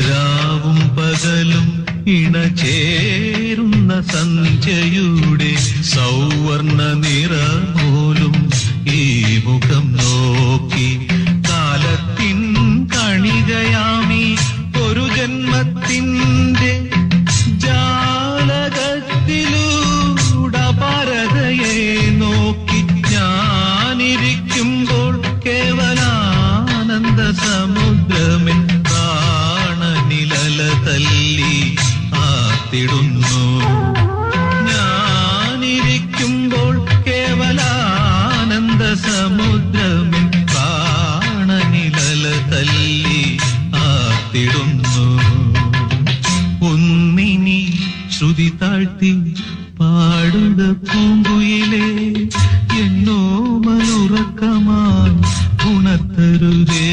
രാവും പകലും ഇണചേരുന്ന സന്ധ്യയുടെ സൗവർണ നിറപോലും ഈ മുഖം നോക്കി കാലത്തിൻ കണികയാമി ഒരു ജന്മത്തിൻ്റെ ജാലകത്തിലൂടപാരതയെ നോക്കി ഞാനിരിക്കുമ്പോൾ കേവലാനന്ദ സമുദ്രമേ പ്രാണനിലല തല്ലി ആത്തിടുന്നു. ഞാനിരിക്കുമ്പോൾ കേവലാനന്ദ സമുദ്രമേ പ്രാണനിലല തല്ലി ആത്തിടുന്നു. ഒന്നിനി ശ്രുതി താഴ്ത്തി പാടുക പൂങ്കുയിലേ, എന്നോ മനുറക്കമായി ഉണർത്തരുതേ.